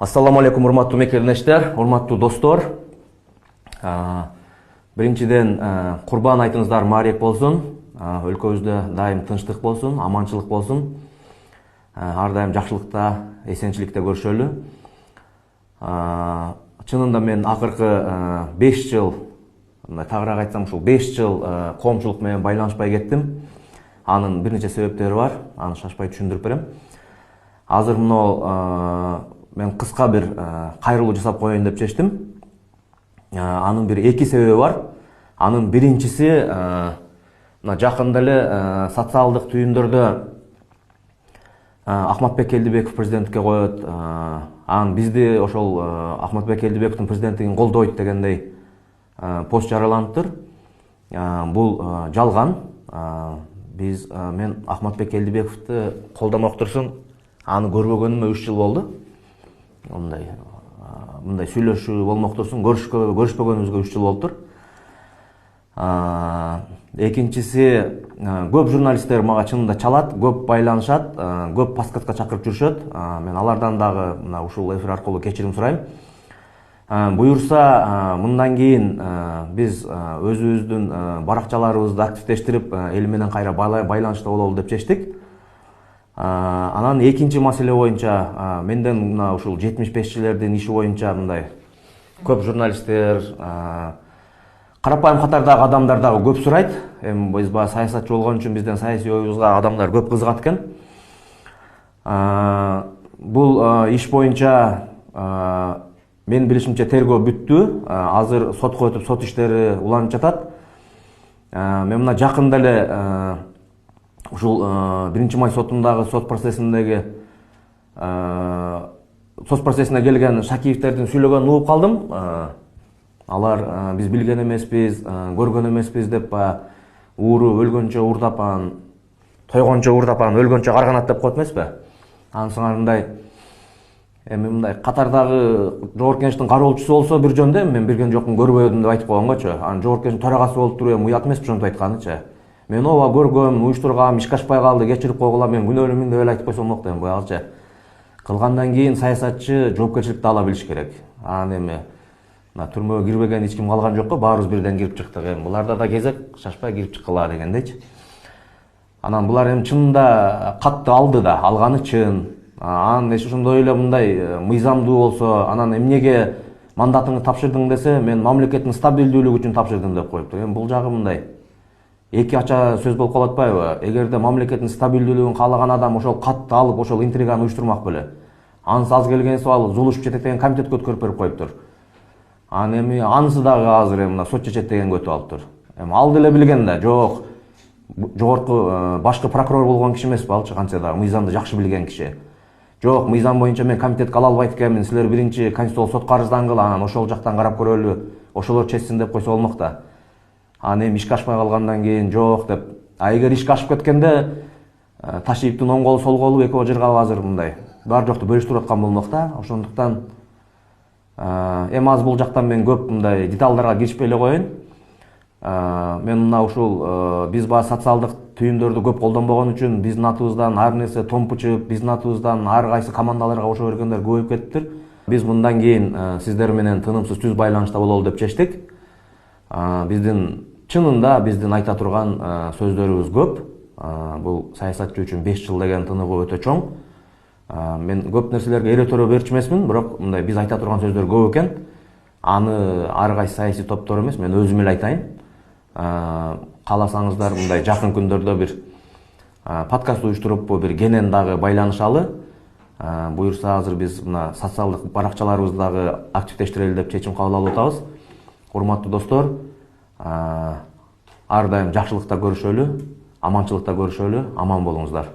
Ассаламу алейкум, урматтуу мекендештер, урматтуу достор. Биринчиден Курбан айтыңыздар маарек болсун. Өлкөбүздө дайым тынчтык болсун, аманчылык болсун. Ар дайым жакшылыкта, эсенчиликте көрүшөлү. Чынында мен акыркы 5 жыл, тагыраак айтсам ушул 5 жыл коомчулук менен байланышпай кеттим. Анын бир нече себептери бар. Аны шашпай түшүндүрүп берем. Азыр мына мен кыска бир кайрылуу жасап коеюн деп чечтим. Анын бир эки себеби бар. Анын биринчиси мына жакында эле социалдык түйүндөрдө Ахматбек Келдибеков президенттикке коет. Анан бизди ошол Ахматбек Келдибековдун президенттигин колдойт дегендей пост жарыяланыптыр. Бул жалган. Мен Ахматбек Келдибековду колдомок турсун, аны көрбөгөнүмө 3 жыл болду. Мындай сүйлөшүү болмок турсун, көрүшпөгөнүбүзгө 3 жыл болуптур. Экинчиси, көп журналисттер мага чынында чалат, көп байланышат, көп подкастка чакырып жүрүшөт. Мен алардан дагы мына ушул эфир аркылуу кечирим сурайм. Буюрса, мындан кийин биз өзүбүздүн баракчаларыбызды активдештирип, эл менен кайра байланышта бололу деп чечтик. Анан экинчи маселе боюнча, менден мына ушул 75-чилердин иши боюнча мындай көп журналисттер, карапайым катардагы адамдар дагы көп сурайт. Эми биз баягы саясатчы болгон үчүн бизден саясий оюбузга адамдар көп кызыгат экен. Бул иш боюнча мен билишимче тергөө бүттү. Азыр сотко өтүп, сот иштери уланып жатат. Мен мына жакында эле ушул 1-май сотундагы сот процессине келген Шакиевтердин сүйлөгөнүн угуп калдым. Алар биз билген эмеспиз, көргөн эмеспиз деп ууру өлгөнчө уурдап, тойгончо уурдап, өлгөнчө карганат деп коет эмеспи? Анысыңар мындай эми мындай катардагы жогорку кеңештин кароолчусу болсо бир жөндө, мен билген жокмун, көрбөдүм деп айтып койгонгочу. Анан жогорку кеңештин төрагасы болуп туруп эми уят эмеспи ошентип айтканычы. Мен ооба көргөм, уюштургам, ишке ашпай калды, кечирип койгула, мен күнөөлүүмүн деп эле айтып койсом болот эми буягычы. Кылгандан кийин саясатчы жоопкерчиликти ала билиш керек. Анан эми түрмөгө кирбеген эч ким калган жок го, баарыбыз бирден кирип чыктык. Эми буларда да кезек, шашпай кирип чыккыла дегендейчи. Анан булар эми чынында катты алды да, алганы чын. Анан ошондой эле мындай мыйзамдуу болсо, анан эмнеге мандатыңды тапшырдың десе, мен мамлекеттин стабилдүүлүгү үчүн тапшырдым деп коюптур. Эми бул жагы мындай эки ача сөз болуп калып атпайбы? Эгерде мамлекеттин стабилдүүлүгүн каалаган адам ошол катты алып, ошол интриганы уюштурмак беле. Анысы аз келгенси ал Зулушуп жетектеген комитетке өткөрүп берип коюптур. Анан эми анысы дагы азыр эми сот чечет дегенге өтүп алыптыр. Эми ал деле билген да, жок. Жогорку башкы прокурор болгон киши эмеспи алчы, кантсе дагы мыйзамды жакшы билген киши. Жок, мыйзам боюнча мен комитетке ала албайт экенмин, силер биринчи конституциялык сотко арыздангыла, анан ошол жактан карап көрөлү, ошолор чечсин деп койсо болмок да. Анан эми ишке ашпай калгандан кийин жок деп. Эгер ишке ашып кеткенде Ташиевдин оң колу, сол колу экөө жыргап азыр мындай бар жокту бөлүштүрүп аткан болмок да. Ошондуктан эми аз бул жактан мен көп мындай деталдарга киришпей эле коеюн. Мен мына ушул биз баягы социалдык түйүндөрдү көп колдонбогон үчүн биздин атыбыздан ар нерсе томпу чыгып, биздин атыбыздан ар кайсы командаларга кошо бергендер көбөйүп кетиптир. Биз мындан кийин сиздер менен тынымсыз түз байланышта бололу деп чечтик. Биздин чынында биздин айта турган сөздөрүбүз көп. Бул саясатчы үчүн 5 жыл деген тыныгуу өтө чоң. Мен көп нерселерге эретөрө берчү эмесмин, бирок мындай биз айта турган сөздөр көп экен. Аны ар кайсы саясий топтор эмес, мен өзүм эле айтайын. Кааласаңыздар мындай жакын күндөрдө бир подкаст уюштуруп, бир кенен дагы байланышалы. Буюрса азыр биз мына социалдык баракчаларыбызды дагы активдештирели деп чечим кабыл алып атабыз. Урматтуу достор, ар дайым жакшылыкта көрүшөлү, аманчылыкта көрүшөлү, аман болуңуздар.